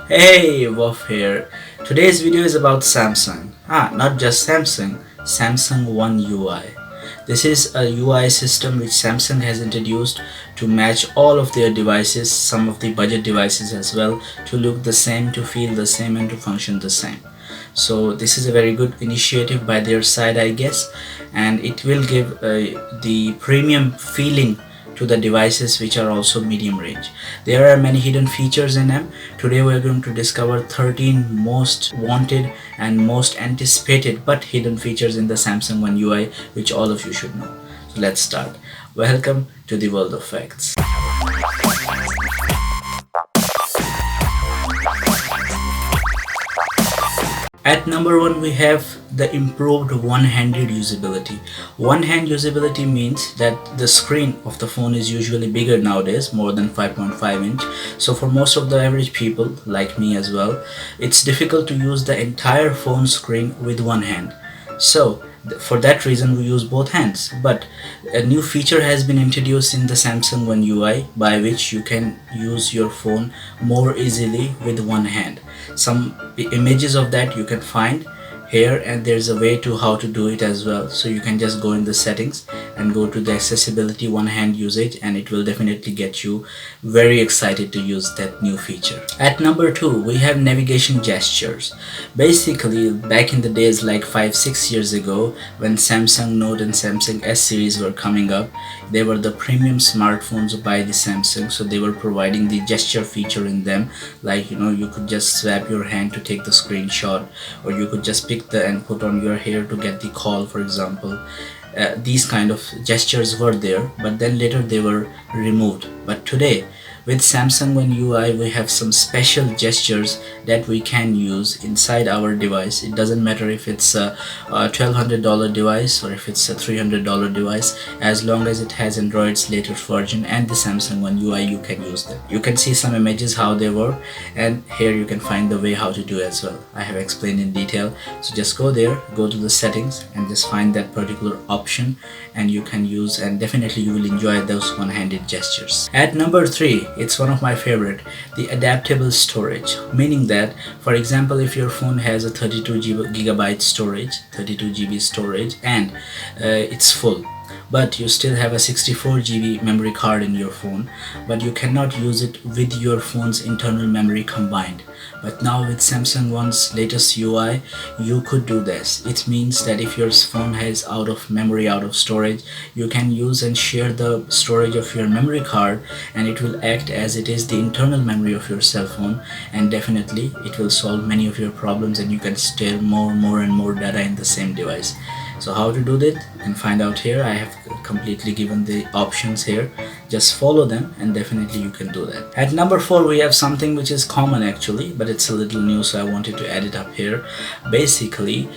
Hey, WoF here. Today's video is about Samsung. Not just Samsung, Samsung One UI. This is a UI system which Samsung has introduced to match all of their devices, some of the budget devices as well, to look the same, to feel the same, and to function the same. So this is a very good initiative by their side, I guess, and it will give the premium feeling to the devices which are also medium range. There are many hidden features in them. Today we are going to discover 13 most wanted and most anticipated but hidden features in the Samsung One UI which all of you should know. So let's start. Welcome to the world of facts. At number 1 we have the improved one-handed usability. One-hand usability means that the screen of the phone is usually bigger nowadays, more than 5.5 inch. So for most of the average people, like me as well, it's difficult to use the entire phone screen with one hand. So for that reason we use both hands, but a new feature has been introduced in the Samsung One UI by which you can use your phone more easily with one hand. Some images of that you can find here, and there's a way to how to do it as well. So you can just go in the settings and go to the accessibility one hand usage, and it will definitely get you very excited to use that new feature. At number 2 we have navigation gestures. Basically back in the days like 5-6 years ago, when Samsung Note and Samsung S series were coming up, they were the premium smartphones by the Samsung, so they were providing the gesture feature in them, like you could just swap your hand to take the screenshot, or you could just pick the and put on your hair to get the call, for example. These kind of gestures were there, but then later they were removed. But today with Samsung One UI we have some special gestures that we can use inside our device. It doesn't matter if it's a $1,200 device or if it's a $300 device, as long as it has Android's latest version and the Samsung One UI, you can use them. You can see some images how they work, and here you can find the way how to do as well. I have explained in detail, so just go there, go to the settings and just find that particular option, and you can use, and definitely you will enjoy those one-handed gestures. At number 3, it's one of my favorite, the adaptable storage, meaning that, for example, if your phone has a 32 gigabyte storage, 32 GB storage, and it's full, but you still have a 64 GB memory card in your phone, but you cannot use it with your phone's internal memory combined. But now with Samsung One's latest UI, you could do this. It means that if your phone has out of memory, out of storage, you can use and share the storage of your memory card, and it will act as it is the internal memory of your cell phone, and definitely it will solve many of your problems, and you can store more and more data in the same device. So how to do that, you can find out here. I have completely given the options here. Just follow them and definitely you can do that. At number 4 we have something which is common actually, but it's a little new, so I wanted to add it up here. Basically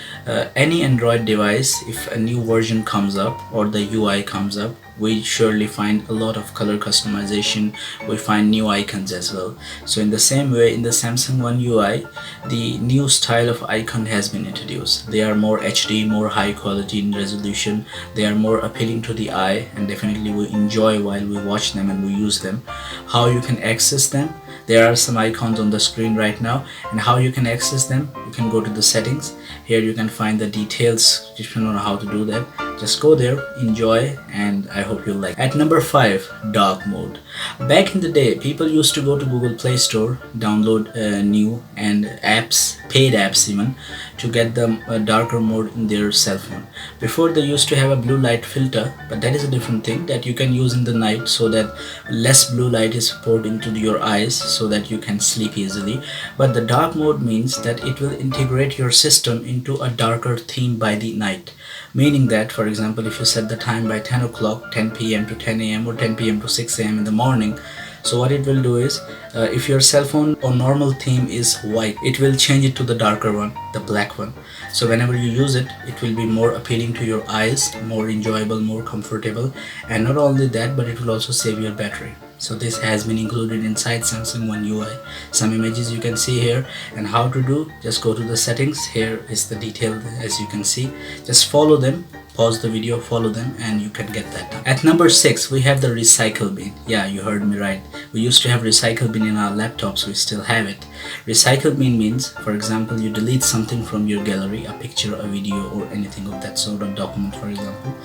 any Android device, if a new version comes up or the UI comes up, we surely find a lot of color customization, we find new icons as well. So in the same way, in the Samsung One UI, the new style of icon has been introduced. They are more HD, more high quality in resolution, they are more appealing to the eye, and definitely we enjoy while we watch them and we use them. How you can access them? There are some icons on the screen right now, and how you can access them, you can go to the settings. Here you can find the details on how to do that. Just go there, enjoy, and I hope you'll like. At number 5, dark mode. Back in the day, people used to go to Google Play Store, download new and apps, paid apps even, to get the darker mode in their cell phone. Before they used to have a blue light filter, but that is a different thing that you can use in the night, so that less blue light is poured into your eyes so that you can sleep easily. But the dark mode means that it will integrate your system into a darker theme by the night. Meaning that, for example, if you set the time by 10 o'clock, 10 p.m. to 10 a.m. or 10 p.m. to 6 a.m. in the morning, so what it will do is, if your cell phone or normal theme is white, it will change it to the darker one, the black one. So whenever you use it, it will be more appealing to your eyes, more enjoyable, more comfortable, and not only that, but it will also save your battery. So this has been included inside Samsung One UI. Some images you can see here, and how to do, just go to the settings. Here is the detail, as you can see. Just follow them, pause the video, follow them, and you can get that done. At number 6 we have the recycle bin. Yeah, you heard me right. We used to have recycle bin in our laptops, we still have it. Recycle bin means, for example, you delete something from your gallery, a picture, a video, or anything of that sort of document, for example.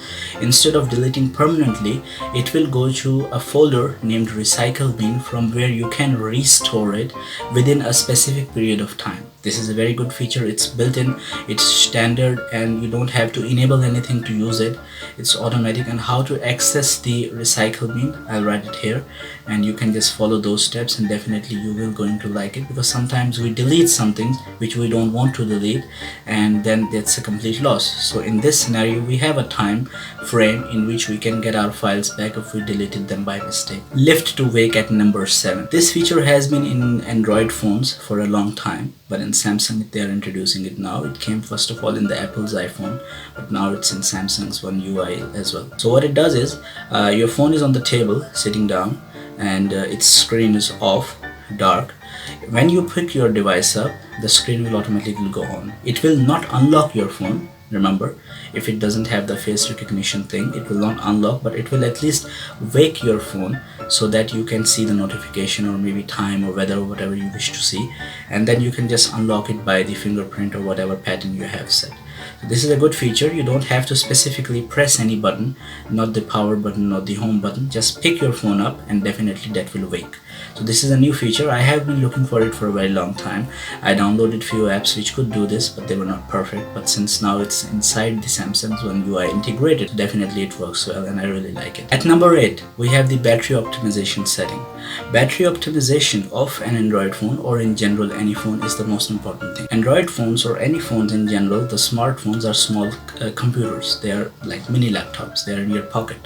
Instead of deleting permanently, it will go to a folder named recycle bin from where you can restore it within a specific period of time. This is a very good feature. It's built in, it's standard, and you don't have to enable anything to use it. It's automatic. And how to access the recycle bin, I'll write it here, and you can just follow those steps, and definitely you will going to like it, because sometimes we delete something which we don't want to delete, and then that's a complete loss. So in this scenario, we have a time frame in which we can get our files back if we deleted them by mistake. Lift to wake at number 7. This feature has been in Android phones for a long time, but in Samsung they are introducing it now. It came first of all in the Apple's iPhone, but now it's in Samsung's One UI as well. So what it does is, your phone is on the table sitting down, and its screen is off, dark. When you pick your device up, the screen will automatically go on. It will not unlock your phone. Remember, if it doesn't have the face recognition thing, it will not unlock, but it will at least wake your phone so that you can see the notification, or maybe time or weather or whatever you wish to see, and then you can just unlock it by the fingerprint or whatever pattern you have set. So this is a good feature. You don't have to specifically press any button, not the power button, not the home button. Just pick your phone up and definitely that will wake. So this is a new feature. I have been looking for it for a very long time. I downloaded few apps which could do this, but they were not perfect. But since now it's inside the Samsung's One UI integrated, definitely it works well, and I really like it. At number 8, we have the battery optimization setting. Battery optimization of an Android phone, or in general any phone, is the most important thing. Android phones, or any phones in general, the smartphones are small computers. They are like mini laptops. They are in your pocket.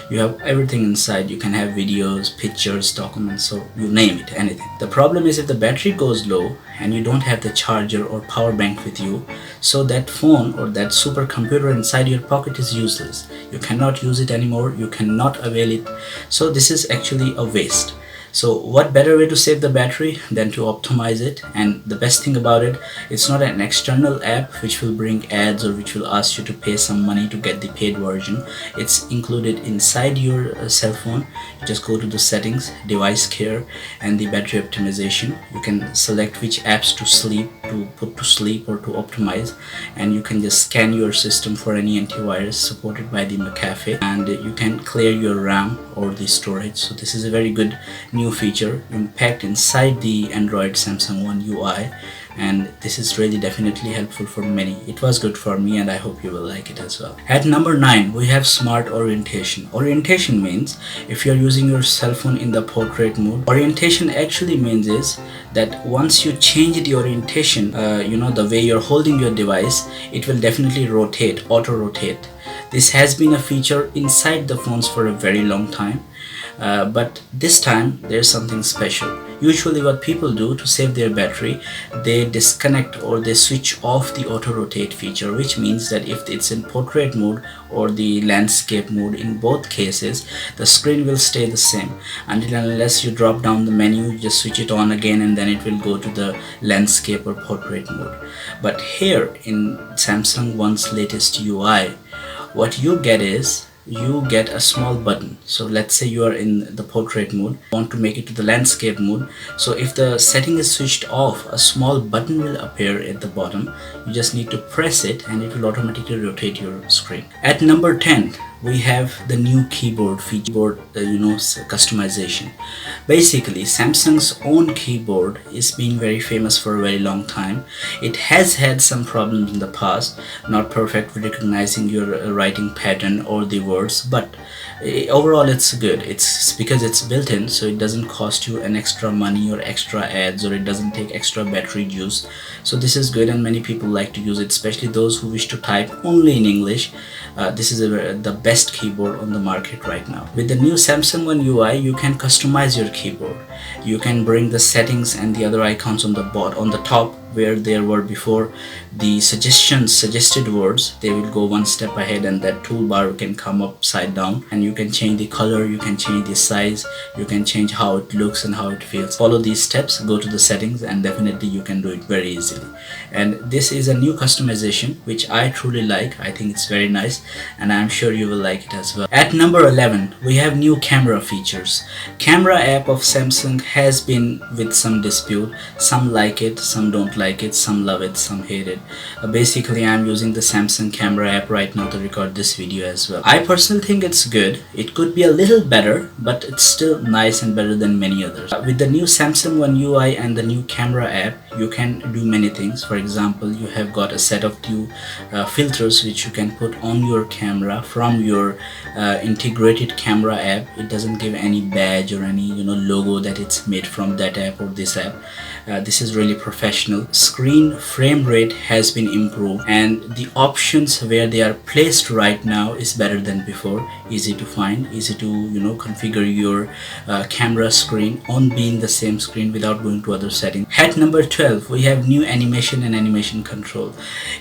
You have everything inside. You can have videos, pictures, documents, so you name it, anything. The problem is if the battery goes low and you don't have the charger or power bank with you, so that phone or that supercomputer inside your pocket is useless. You cannot use it anymore. You cannot avail it. So this is actually a waste. So what better way to save the battery than to optimize it? And the best thing about it, it's not an external app which will bring ads or which will ask you to pay some money to get the paid version. It's included inside your cell phone. You just go to the settings, device care, and the battery optimization. You can select which apps to put to sleep or to optimize, and you can just scan your system for any antivirus supported by the McAfee, and you can clear your RAM or the storage. So this is a very good new feature packed inside the Android Samsung One UI, and this is really definitely helpful for many. It was good for me, and I hope you will like it as well. At number 9, we have smart orientation. Orientation means if you're using your cell phone in the portrait mode, orientation actually means is that once you change the orientation, the way you're holding your device, it will definitely rotate, auto rotate. This has been a feature inside the phones for a very long time. But this time there's something special. Usually what people do to save their battery, they disconnect or they switch off the auto rotate feature, which means that if it's in portrait mode or the landscape mode, in both cases the screen will stay the same until and unless you drop down the menu, you just switch it on again, and then it will go to the landscape or portrait mode. But here in Samsung One's latest UI, what you get is you get a small button. So let's say you are in the portrait mode, want to make it to the landscape mode. So if the setting is switched off, a small button will appear at the bottom. You just need to press it and it will automatically rotate your screen. At number 10, we have the new keyboard feature, customization. Basically, Samsung's own keyboard is being very famous for a very long time. It has had some problems in the past, not perfect with recognizing your writing pattern or the words, but overall it's good. It's because it's built in, so it doesn't cost you an extra money or extra ads, or it doesn't take extra battery juice. So this is good, and many people like to use it, especially those who wish to type only in English. This is the best keyboard on the market right now. With the new Samsung One UI, you can customize your keyboard. You can bring the settings and the other icons on the top where there were before the suggested words, they will go one step ahead, and that toolbar can come upside down, and you can change the color, you can change the size, you can change how it looks and how it feels. Follow these steps, go to the settings, and definitely you can do it very easily. And this is a new customization which I truly like. I think it's very nice, and I'm sure you will like it as well. At number 11, we have new camera features. Camera app of Samsung has been with some dispute. Some like it, some don't like it, some love it, some hate it. Basically, I'm using the Samsung camera app right now to record this video as well. I personally think it's good. It could be a little better, but it's still nice and better than many others. With the new Samsung One UI and the new camera app, you can do many things. For example, you have got a set of two filters which you can put on your camera from your integrated camera app. It doesn't give any badge or any logo that it's made from that app or this app. This is really professional. Screen frame rate has been improved, and the options where they are placed right now is better than before. Easy to find, easy to configure your camera screen on being the same screen without going to other settings. At number 12, we have new animation and animation control.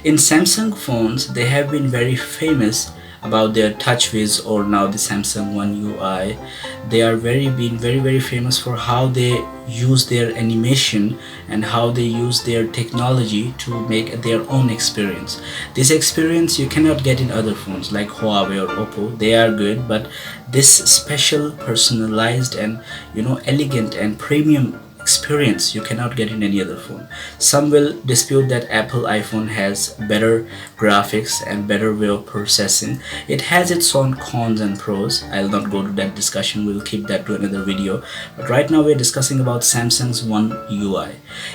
In Samsung phones, they have been very famous about their TouchWiz, or now the Samsung One UI. They are been very famous for how they use their animation and how they use their technology to make their own experience. This experience you cannot get in other phones like Huawei or Oppo. They are good, but this special, personalized, and elegant and premium experience you cannot get in any other phone. Some will dispute that Apple iPhone has better graphics and better way of processing. It has its own cons and pros. I'll not go to that discussion, we'll keep that to another video. But right now we're discussing about Samsung's One UI.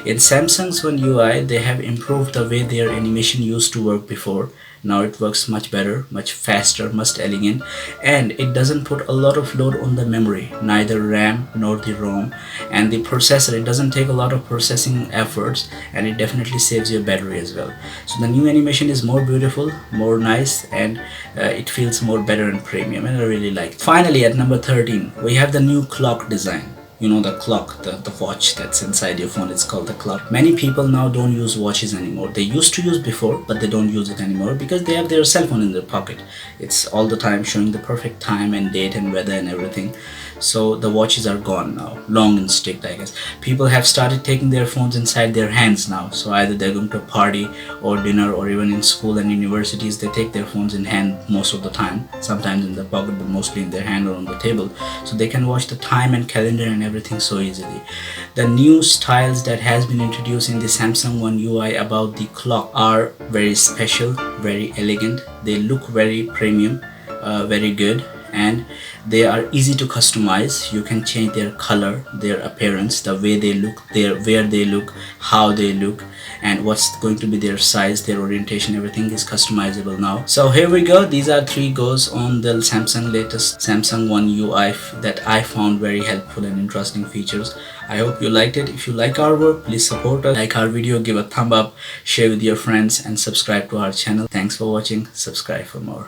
In Samsung's One UI, they have improved the way their animation used to work before. Now it works much better, much faster, much elegant, and it doesn't put a lot of load on the memory, neither RAM nor the ROM. And the processor, it doesn't take a lot of processing efforts, and it definitely saves your battery as well. So the new animation is more beautiful, more nice, and it feels more better and premium, and I really like it. Finally, at number 13, we have the new clock design. The clock, the watch that's inside your phone, it's called the clock. Many people now don't use watches anymore. They used to use before, but they don't use it anymore because they have their cell phone in their pocket. It's all the time showing the perfect time and date and weather and everything. So the watches are gone now, long and strict, I guess. People have started taking their phones inside their hands now. So either they're going to a party or dinner, or even in school and universities, they take their phones in hand most of the time. Sometimes in their pocket, but mostly in their hand or on the table. So they can watch the time and calendar and everything so easily. The new styles that has been introduced in the Samsung One UI about the clock are very special, very elegant. They look very premium, very good, and they are easy to customize. You can change their color, their appearance, the way they look, where they look, how they look, and what's going to be their size, their orientation. Everything is customizable now. So here we go. These are 3 goes on the Samsung latest Samsung One UI that I found very helpful and interesting features. I hope you liked it. If you like our work, please support us, like our video, give a thumb up, share with your friends, and subscribe to our channel. Thanks for watching. Subscribe for more.